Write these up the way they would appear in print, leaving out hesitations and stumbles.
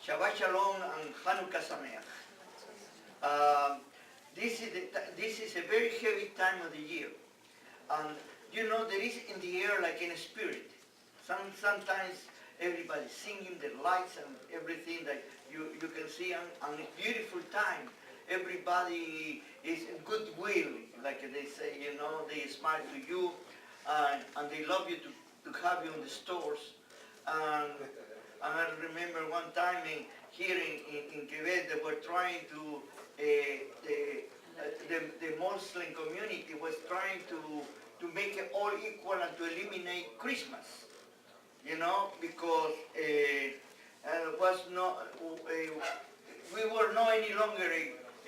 Shabbat Shalom and Hanukkah Sameach. This is a very heavy time of the year. And you know, there is in the air like in a spirit. Sometimes everybody singing, the lights and everything that you can see, and a beautiful time. Everybody is in goodwill, like they say, you know, they smile to you, and they love you to have you in the stores. And I remember one time here in Quebec, they were trying to, the Muslim community was trying to make it all equal and to eliminate Christmas, you know, because was not, we were not any longer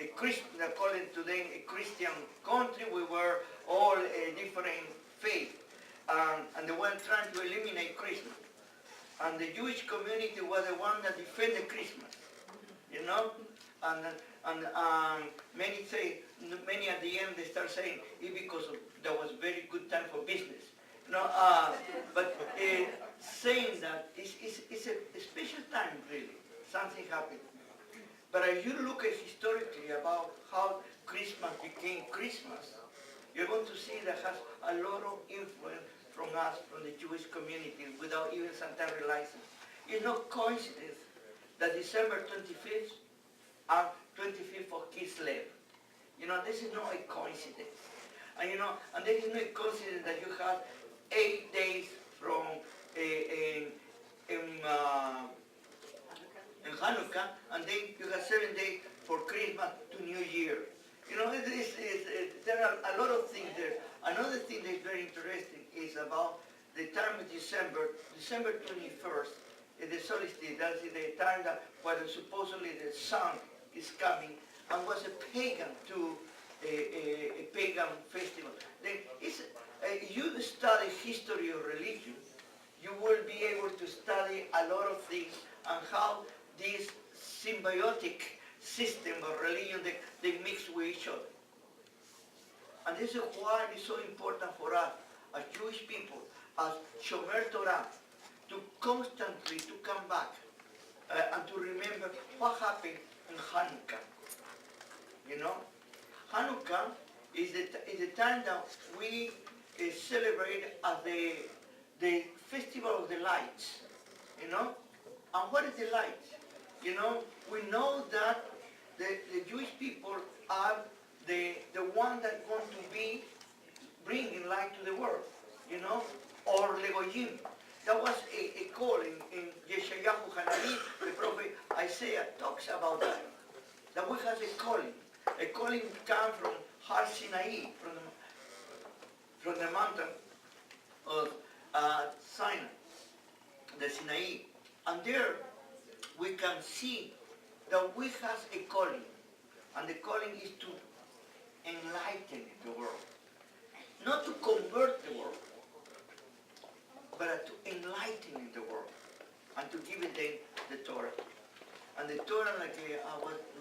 a Christian, according to them, a Christian country. We were all a different faith, and they were trying to eliminate Christmas. And the Jewish community was the one that defended Christmas, you know. And many at the end they start saying it's because that was very good time for business, you know. But saying that it's a special time, really. Something happened. But if you look at historically about how Christmas became Christmas, you're going to see that has a lot of influence from us, from the Jewish community, without even sometimes realizing. It's no coincidence that December 25th and 25th of Kislev. You know, this is not a coincidence. And you know, and there is no coincidence that you have 8 days from in Hanukkah, and then you have 7 days for Christmas to New Year. You know, there are a lot of things there. Another thing that is very interesting is about the time of December 21st, is the solstice. That's the time that when supposedly the sun is coming, and was a pagan to a pagan festival. Then you study history of religion, you will be able to study a lot of things and how this symbiotic system of religion they mix with each other. And this is why it's so important for us as Jewish people, as Shomer Torah, to constantly to come back and to remember what happened in Hanukkah. You know, Hanukkah is the time that we celebrate as the festival of the lights. You know, and what is the light? You know, we know that the Jewish people are the one that going to be bringing light to the world, you know, or Legoyim. That was a call in Yeshayahu Hanavi, the prophet Isaiah talks about that we have a calling. A calling comes from Har Sinai, from the mountain of Sinai, the Sinai. And there we can see that we have a calling, and the calling is to enlighten the world. Not to convert the world, but to enlighten the world, and to give it the Torah. And the Torah, like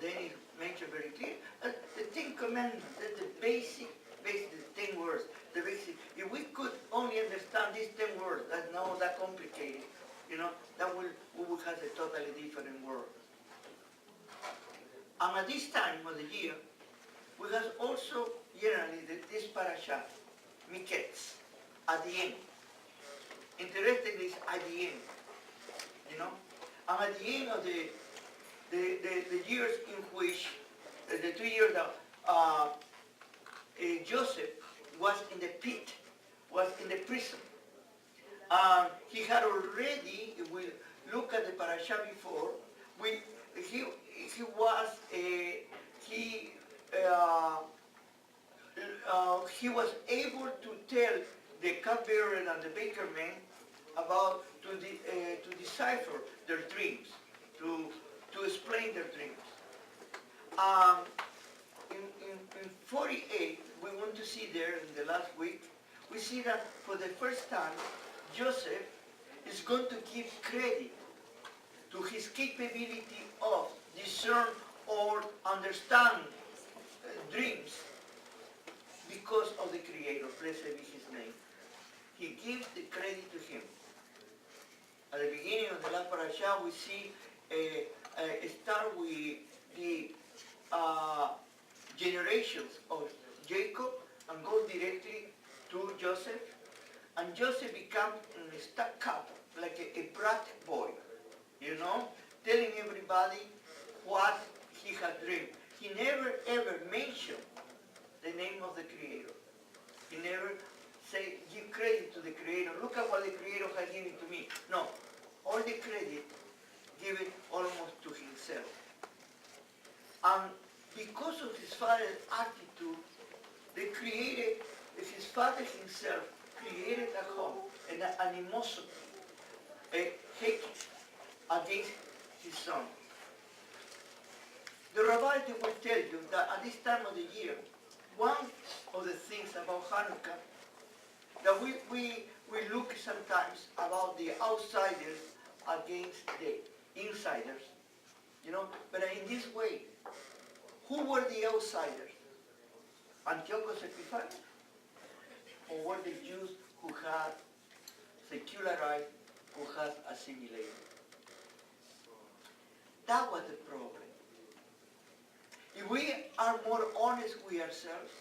Dennis mentioned very clear, the 10 Commandments, the basic, the 10 words, the basic. If we could only understand these 10 words, that's not that complicated, you know, we would have a totally different world. And at this time of the year, we have also generally this parasha, Miketz, at the end. Interesting is at the end, you know. And at the end of the years in which, the 2 years that Joseph was in the pit, was in the prison. He had already, if we look at the parasha before, he was able to tell the cupbearer and the baker man about to decipher their dreams, to explain their dreams. In 48, we want to see there in the last week, we see that for the first time, Joseph is going to give credit to his capability of discern or understand dreams because of the Creator. Blessed be his name. He gives the credit to him. At the beginning of the last parasha, we see start with the generations of Jacob and go directly to Joseph. And Joseph becomes stuck up like a brat boy, you know, telling everybody what he had dreamed. He never ever mentioned the name of the Creator. He never say, give credit to the Creator. Look at what the Creator has given to me. No, all the credit given almost to himself. And because of his father's attitude, the Creator, his father himself, created at home an animosity, a hatred against his son. The Rabbi will tell you that at this time of the year, one of the things about Hanukkah that we look sometimes about the outsiders against the insiders, you know, but in this way, who were the outsiders? Antiochus Epiphanes? Or were the Jews who had secularized, who had assimilated? That was the problem. If we are more honest with ourselves,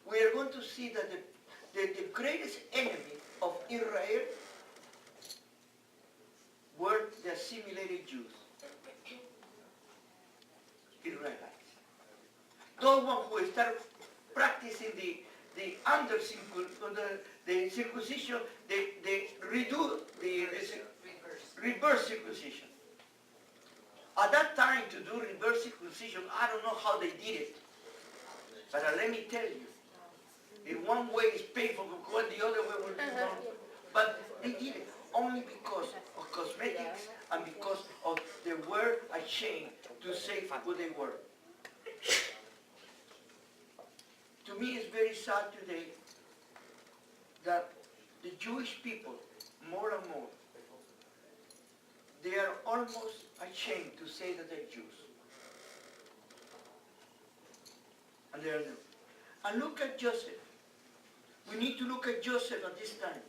we are going to see that the greatest enemy of Israel were the assimilated Jews, Israelites. Those ones who started practicing the circumcision, they redo the reverse circumcision. At that time, to do reverse circumcision, I don't know how they did it. But let me tell you, in one way it's painful, but the other way will be wrong. But they did it only because of cosmetics and because of they were ashamed to say who they were. To me, it's very sad today that the Jewish people, more and more, they are almost ashamed to say that they're Jews. And they are not. And look at Joseph. We need to look at Joseph at this time.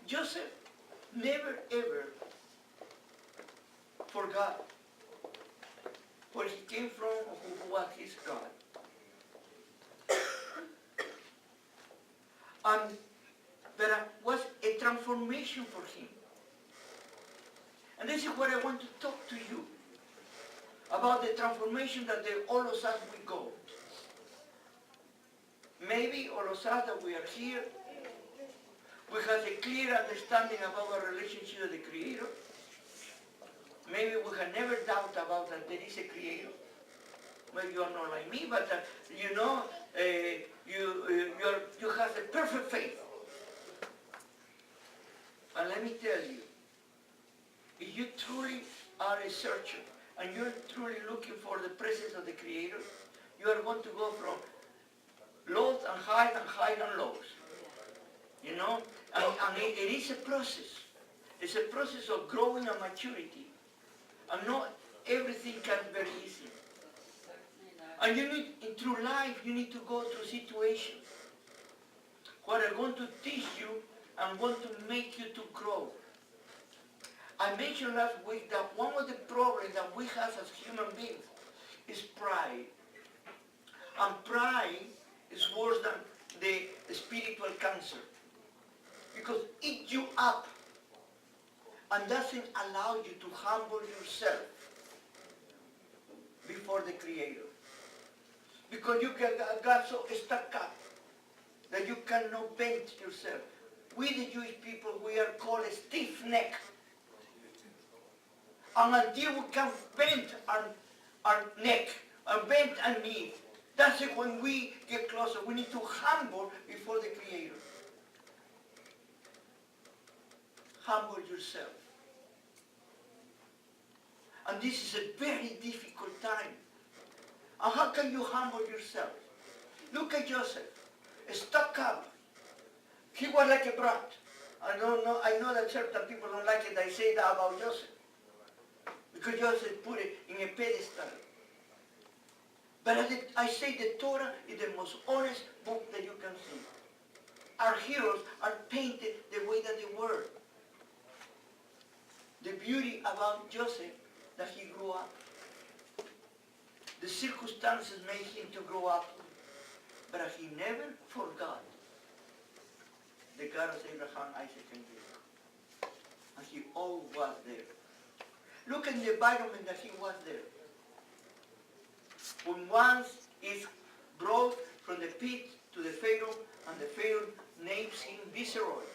Joseph never ever forgot where he came from or who was his God. And there was a transformation for him. And this is what I want to talk to you about, the transformation that all of us will go. Maybe all of us that we are here, we have a clear understanding about our relationship with the Creator. Maybe we have never doubt about that there is a Creator. Maybe you are not like me, but you know, you have a perfect faith. And let me tell you, if you truly are a searcher and you're truly looking for the presence of the Creator, you are going to go from lows and high and lows. You know? And it is a process. It's a process of growing and maturity. And not everything comes very easy. And you need, through life, you need to go through situations what are going to teach you and going to make you to grow. I mentioned last week that one of the problems that we have as human beings is pride. And pride is worse than the spiritual cancer. Because it eats you up and doesn't allow you to humble yourself before the Creator. Because you got so stuck up that you cannot bend yourself. We, the Jewish people, we are called a stiff neck. And until we can bend our neck and bend our knee, that's it. When we get closer, we need to humble before the Creator. Humble yourself. And this is a very difficult time. And how can you humble yourself? Look at Joseph, stuck up. He was like a brat. I know that certain people don't like it. I say that about Joseph. Because Joseph put it in a pedestal. But I say the Torah is the most honest book that you can see. Our heroes are painted the way that they were. the beauty about Joseph, that he grew up. The circumstances made him to grow up, but he never forgot the God of Abraham, Isaac, and Jacob. And he always was there. Look at the environment that he was there. When once is brought from the pit to the Pharaoh, and the Pharaoh names him Viceroy.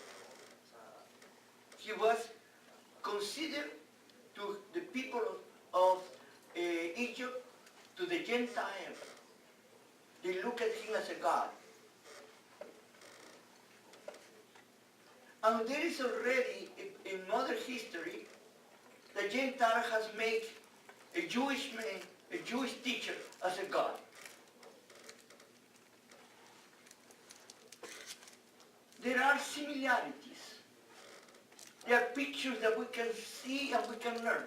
He was considered to the people of Egypt, to the Gentiles. They look at him as a god. And there is already, in modern history, the Gentile has made a Jewish man, a Jewish teacher, as a god. There are similarities. There are pictures that we can see and we can learn.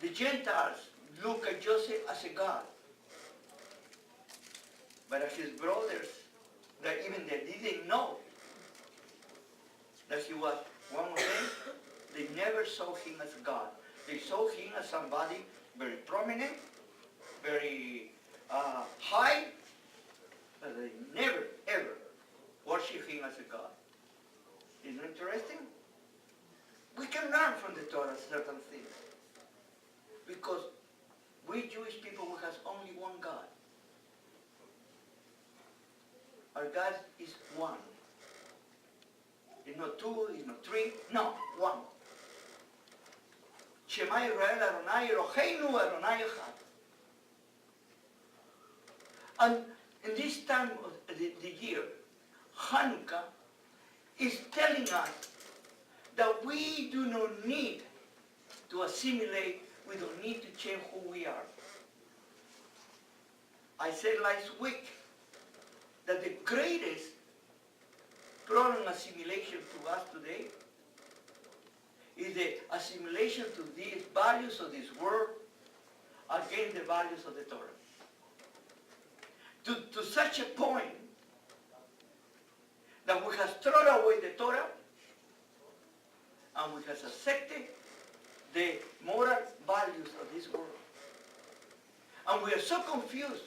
The Gentiles look at Joseph as a god. But his brothers, that even they didn't know that he was one of them, they never saw him as God. They saw him as somebody very prominent, very high, but they never, ever worship him as a God. Isn't it interesting? We can learn from the Torah certain things. Because we Jewish people, we have only one God. Our God is one. It's not two, it's not three, no, one. Shema Yisrael Adonai Eloheinu Adonai Echad. And in this time of the year, Hanukkah is telling us that we do not need to assimilate, we don't need to change who we are. I said last week that the greatest problem assimilation to us today is the assimilation to these values of this world against the values of the Torah. To such a point that we have thrown away the Torah and we have accepted the moral values of this world. And we are so confused,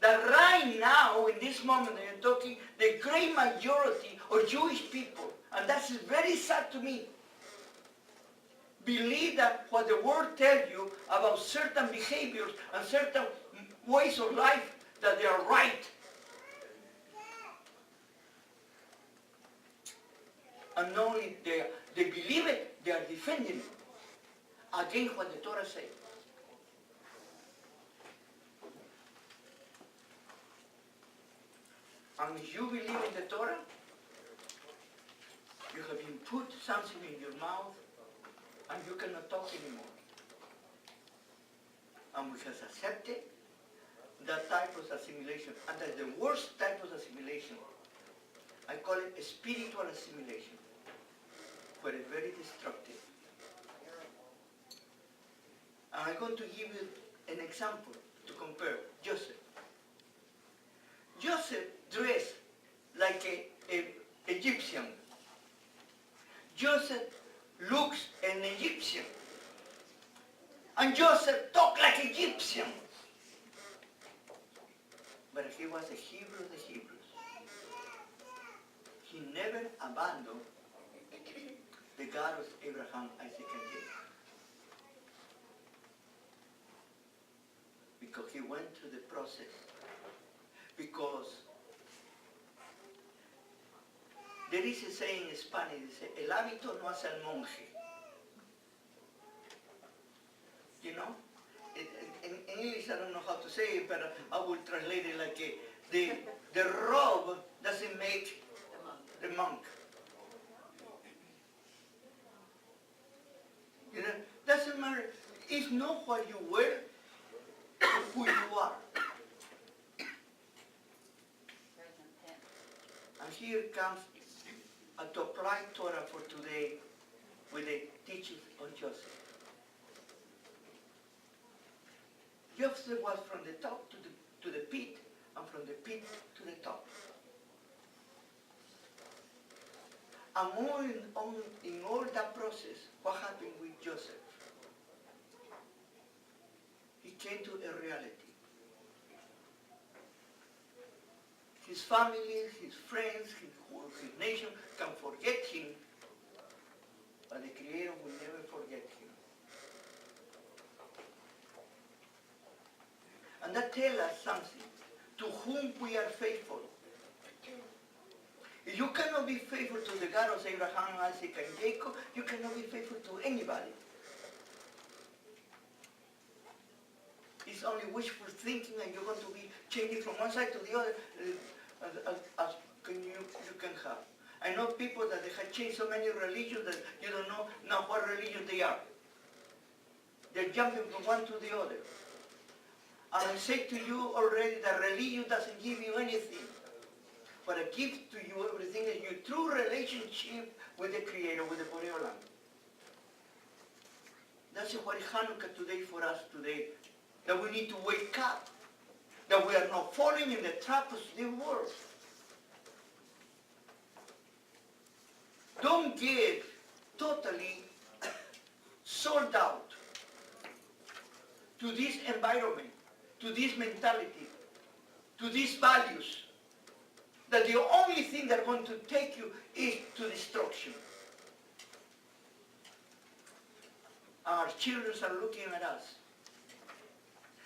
that right now, in this moment that I'm talking, the great majority of Jewish people, and that's very sad to me, believe that what the world tells you about certain behaviors and certain ways of life, that they are right. And not only they believe it, they are defending it against what the Torah says. And if you believe in the Torah, you have been put something in your mouth and you cannot talk anymore. And we have accepted that type of assimilation. And that's the worst type of assimilation. I call it a spiritual assimilation, where it's very destructive. And I'm going to give you an example to compare. Joseph. Joseph dressed like an Egyptian. Joseph looks an Egyptian. And Joseph talked like Egyptian. But he was a Hebrew of the Hebrews. He never abandoned the God of Abraham, Isaac, and Jacob. Because he went through the process. Because there is a saying in Spanish, dice, el hábito no hace al monje. You know? In English I don't know how to say it, but I will translate it like the robe doesn't make the monk. You know, doesn't matter. It's not what you wear, it's who you are. And here comes to apply Torah for today with the teachings of Joseph. Joseph was from the top to the pit, and from the pit to the top. And in all that process, what happened with Joseph? He came to a reality. His family, his friends, his nation can forget him, but the Creator will never forget him. And that tells us something. To whom we are faithful. If you cannot be faithful to the God of Abraham, Isaac, and Jacob, you cannot be faithful to anybody. It's only wishful thinking, and you're going to be changing from one side to the other as you can have. I know people that they have changed so many religions that you don't know now what religion they are. They're jumping from one to the other. And I say to you already that religion doesn't give you anything. But it gives to you everything is your true relationship with the Creator, with the Boreolam. That's what is Hanukkah today for us today. That we need to wake up. That we are not falling in the trap of the world. Don't get totally sold out to this environment, to this mentality, to these values, that the only thing that's going to take you is to destruction. Our children are looking at us.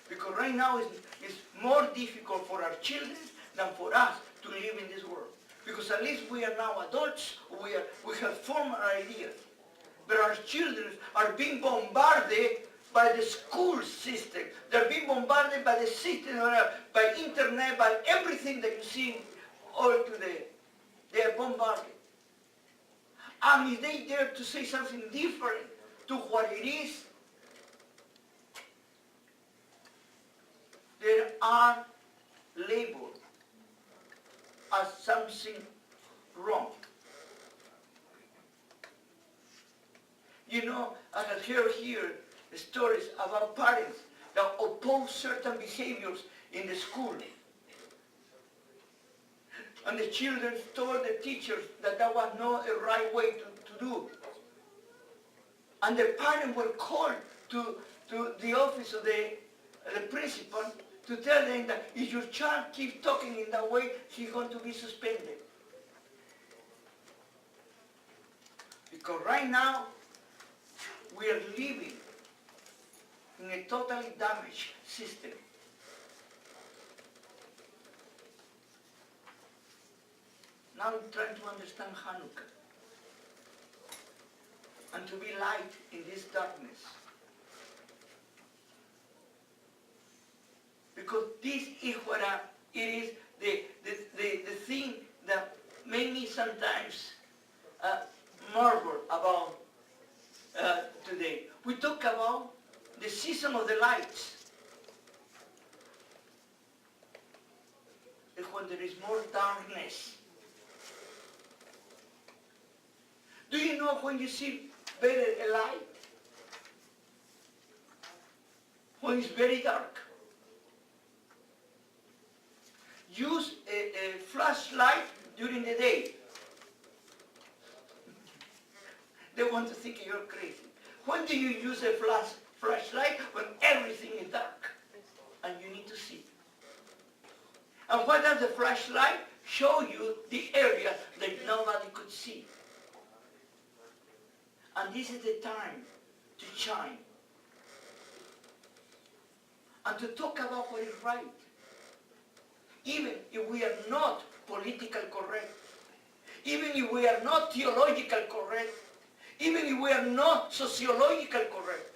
Because right now it's more difficult for our children than for us to live in this world. Because at least we are now adults, we have formed our ideas. But our children are being bombarded by the school system. They're being bombarded by the system, by internet, by everything that you see all today. They are bombarded. And if they dare to say something different to what it is, they are labeled as something wrong. You know, I have heard here stories about parents that oppose certain behaviors in the school. And the children told the teachers that that was not a right way to do. And the parents were called to the office of the principal to tell them that if your child keeps talking in that way, he's going to be suspended. Because right now, we are living in a totally damaged system. Now I'm trying to understand Hanukkah and to be light in this darkness. Because this is what it is the thing that made me sometimes marvel about today. We talk about the season of the lights. It's when there is more darkness. Do you know when you see better a light? When it's very dark. Use a flashlight during the day. They want to think you're crazy. When do you use a flashlight? When everything is dark and you need to see. And what does the flashlight show you? The area that nobody could see. And this is the time to shine. And to talk about what is right. Even if we are not political correct. Even if we are not theological correct. Even if we are not sociological correct.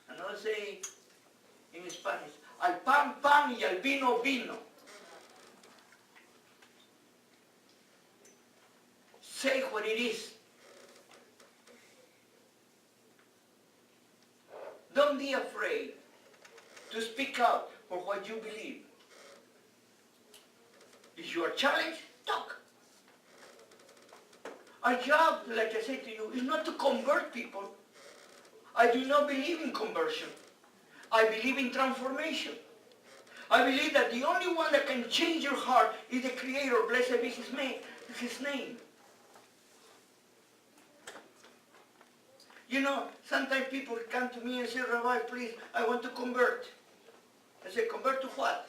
Another saying in Spanish, al pan pan y al vino vino. Say what it is. Don't be afraid to speak out for what you believe. If you are challenged, talk. Our job, like I said to you, is not to convert people. I do not believe in conversion. I believe in transformation. I believe that the only one that can change your heart is the Creator. Blessed be His name. You know, sometimes people come to me and say, Rabbi, please, I want to convert. I say, convert to what?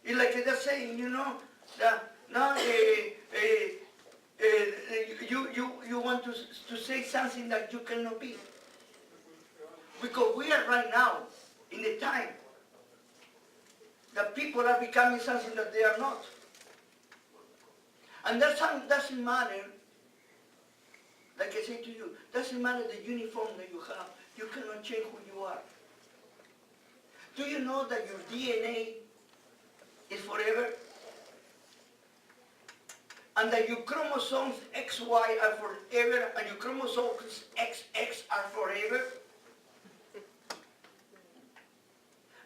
It's like they're saying, you know, that now you want to say something that you cannot be. Because we are right now in the time that people are becoming something that they are not. And that doesn't matter, like I say to you, doesn't matter the uniform that you have. You cannot change who you are. Do you know that your DNA is forever? And that your chromosomes XY are forever, and your chromosomes XX are forever?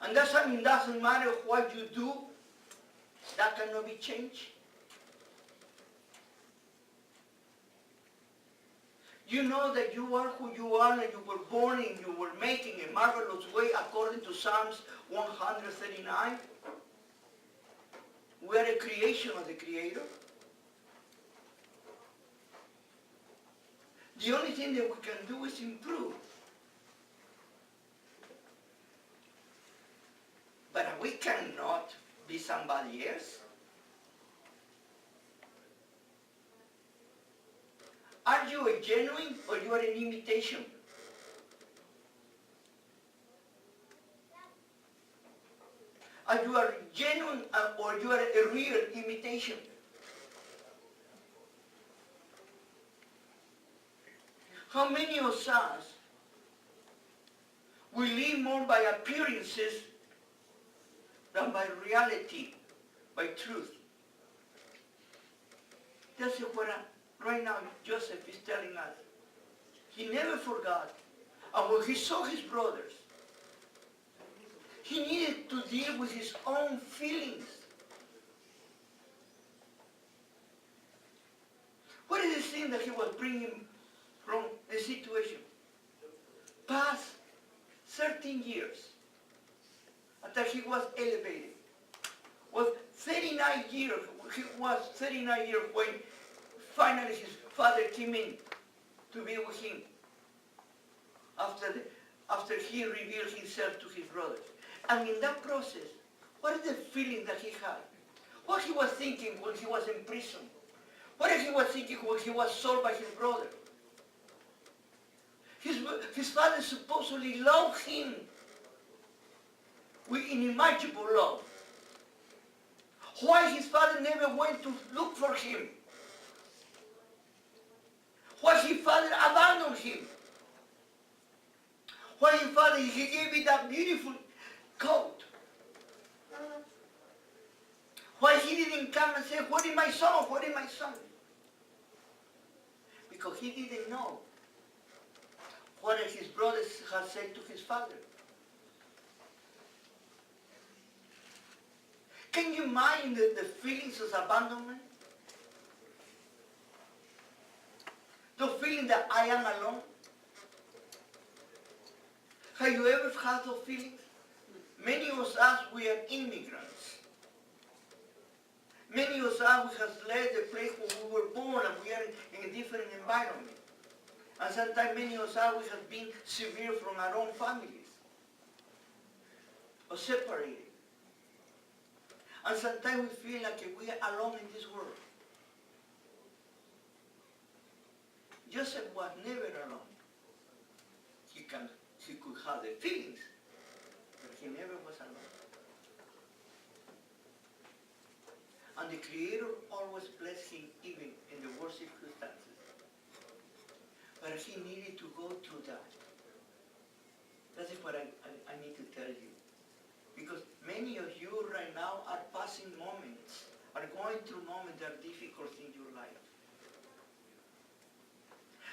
And that's something doesn't matter what you do, that cannot be changed. You know that you are who you are, and you were born and you were making a marvelous way according to Psalms 139. We are a creation of the Creator. The only thing that we can do is improve. But we cannot be somebody else. Are you a genuine or you are an imitation? Are you a genuine or you are a real imitation? How many of us we live more by appearances than by reality, by truth? That's what right now Joseph is telling us. He never forgot. And when he saw his brothers, he needed to deal with his own feelings. What is the thing that he was bringing from the situation? Past 13 years, after he was elevated, was 39 years. He was 39 years when finally his father came in to be with him. After he revealed himself to his brothers. And in that process, what is the feeling that he had? What he was thinking when he was in prison? What he was thinking when he was sold by his brother? His father supposedly loved him with inimaginable love. Why his father never went to look for him? Why his father abandoned him? Why his father, he gave me that beautiful coat? Why he didn't come and say, what is my son? What is my son? Because he didn't know what his brothers had said to his father. Can you mind the feelings of abandonment? The feeling that I am alone? Have you ever had those feelings? Many of us, we are immigrants. Many of us have left the place where we were born and we are in a different environment. And sometimes many of us we have been severed from our own families or separated. And sometimes we feel like we are alone in this world. Joseph was never alone. He could have the feelings, but he never was alone. And the Creator always blessed him even in the worst circumstances. But he needed to go through that. That is what I need to tell you. Because many of you right now are passing moments, are going through moments that are difficult in your life.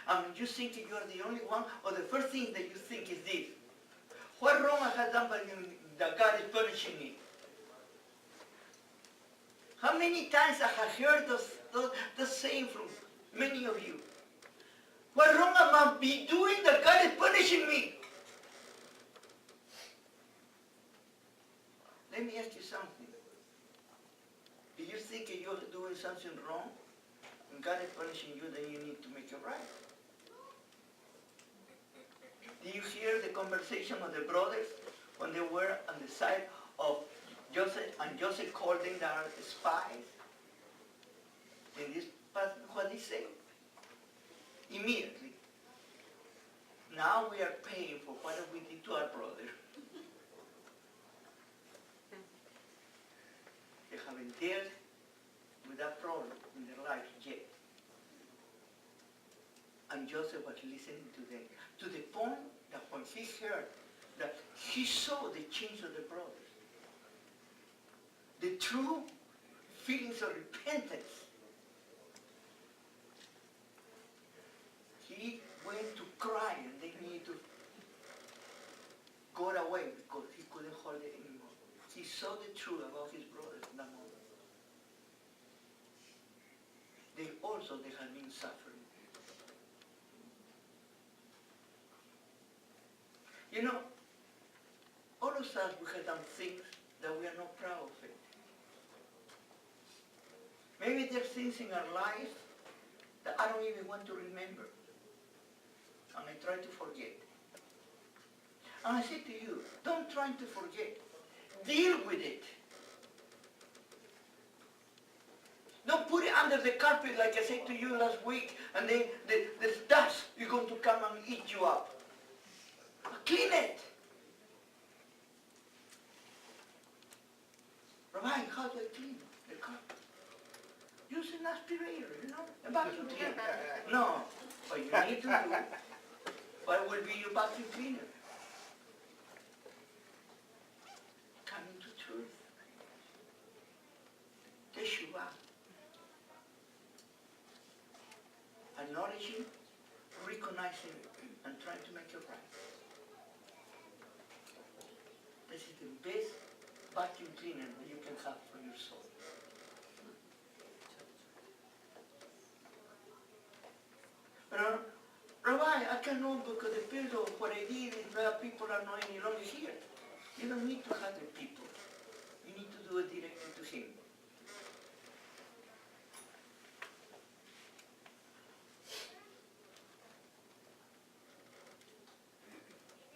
And you think you are the only one, or the first thing that you think is this: what wrong I have done that God is punishing me? How many times I have heard the saying from many of you? What wrong am I be doing that God is punishing me? let me ask you something. Do you think if you're doing something wrong, and God is punishing you, then you need to make it right? Do you hear the conversation of the brothers when they were on the side of Joseph, and Joseph called them their spies? And this passage, what he said? Immediately. Now we are paying for what we did to our brother. They haven't dealt with that problem in their life yet. And Joseph was listening to them, to the point that when he heard that he saw the change of the brothers, the true feelings of repentance, he went to cry and they needed to go away because he couldn't hold it anymore. He saw the truth about his brothers in that moment. They had been suffering. You know, all of us, we have done things that we are not proud of it. Maybe there are things in our life that I don't even want to remember. And I try to forget. And I say to you, don't try to forget. Deal with it. Don't put it under the carpet like I said to you last week, and then the dust is going to come and eat you up. Clean it. Rabbi, how do I clean the carpet? Use an aspirator, you know, a vacuum cleaner. No, what you need to do, what will be your vacuum cleaner? Coming to truth. Teshuvah. Acknowledging, recognizing, and trying to make it right. This is the best vacuum cleaner that you can have for your soul. But Rabbi, I cannot because the period of what I did is that people are not any longer here. You don't need to have the people. You need to do it directly to him.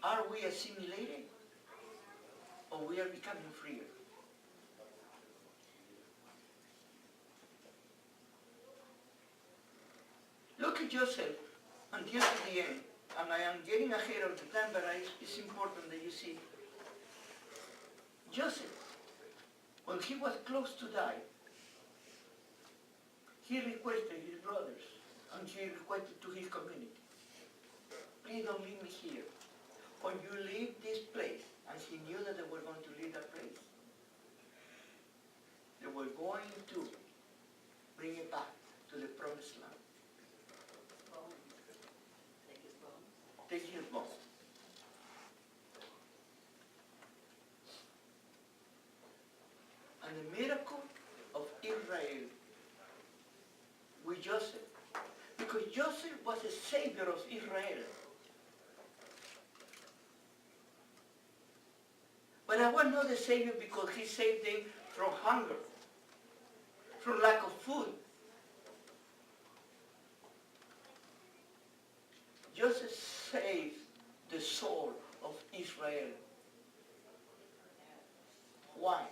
Are we assimilated or we are becoming freer? Look at Joseph until the end, and I am getting ahead of the time, but it's important that you see. Joseph, when he was close to die, he requested his brothers, and he requested to his community, please don't leave me here. When you leave this place, and he knew that they were going to leave that place, they were going to bring it back to the promised land. Take his bones. And the miracle of Israel with Joseph, because Joseph was the savior of Israel. But I was not the savior because he saved them from hunger, from lack of food. Joseph saved the soul of Israel. Why?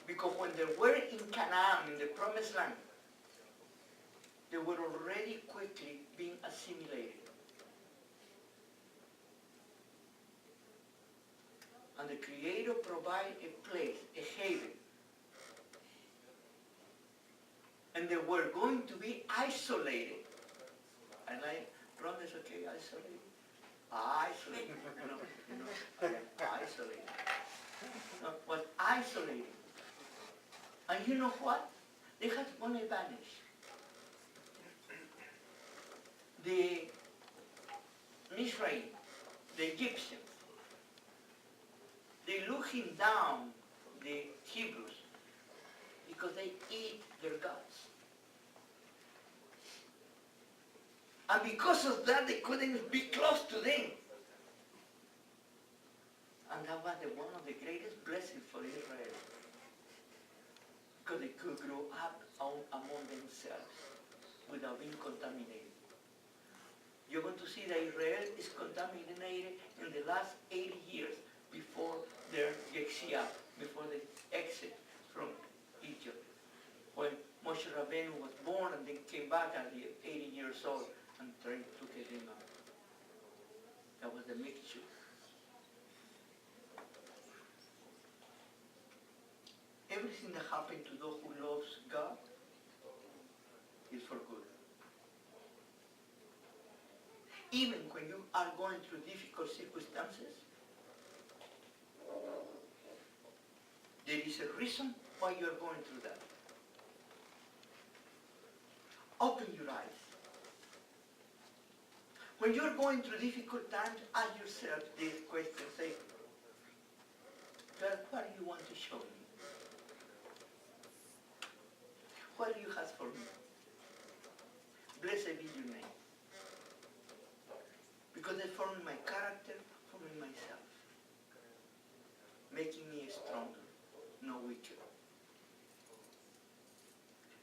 Because when they were in Canaan, in the promised land, they were already quickly being assimilated. And the Creator provided a place, a haven. And they were going to be isolated. And brothers, okay, isolated. Isolated. Isolated. No, but isolated. And you know what? They had one advantage. The Israel, the Egyptians, they look him down, the Hebrews, because they eat their gods. And because of that, they couldn't be close to them. And that was one of the greatest blessings for Israel. Because they could grow up among themselves without being contaminated. You're going to see that Israel is contaminated in the last 80 years before their Shear, before they exit from Egypt. When Moshe Rabbeinu was born and then came back at 80 years old and tried to get him out. That was the mixture. Everything that happened to those who love God is for good. Even when you are going through difficult circumstances, there is a reason why you are going through that. Open your eyes. When you're going through difficult times, ask yourself this question. Say, God, what do you want to show me? What do you have for me? Blessed be your name. Because they formed my character, forming myself. Making me stronger, no weaker.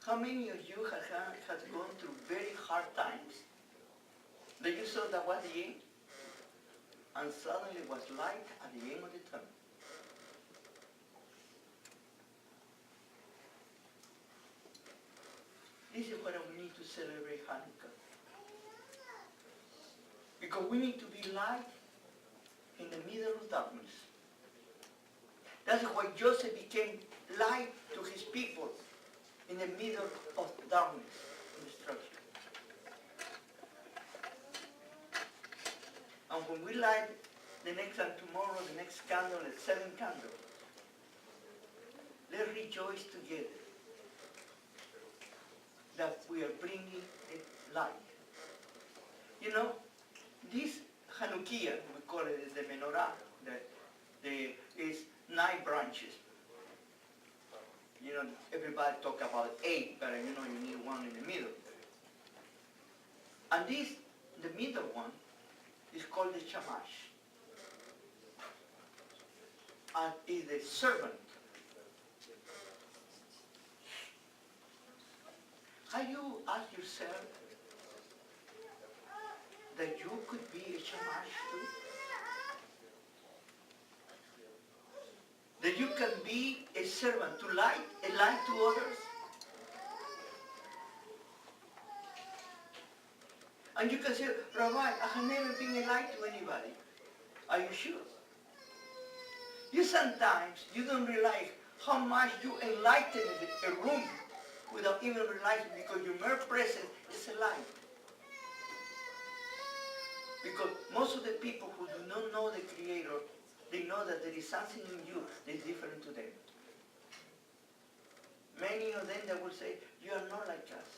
How many of you have gone through very hard times? That you saw that was the end? And suddenly it was light at the end of the tunnel. This is what we need to celebrate Hanukkah. Because we need to be light in the middle of darkness. That's why Joseph became light to his people in the middle of darkness and destruction. And when we light the next and tomorrow, the next candle, the seventh candle, let's rejoice together that we are bringing the light. You know, this Hanukkah, we call it the menorah, is 9 branches. You know, everybody talk about 8, but you know you need one in the middle. And this, the middle one, is called the shamash. And is the servant. Have you asked yourself that you could be a shamash too? That you can be a servant, to light, a light to others? And you can say, Rabbi, I have never been a light to anybody. Are you sure? Sometimes you don't realize how much you enlighten a room without even realizing, because your mere presence is a light. Because most of the people who do not know the Creator, they know that there is something in you that is different to them. Many of them that will say, you are not like us.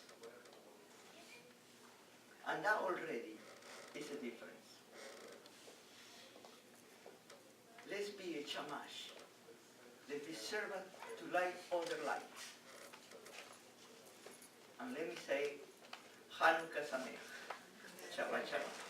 And that already is a difference. Let's be a shamash. Let's be servant to light other lights. And let me say, Hanukkah Sameach. Shabbat Shalom.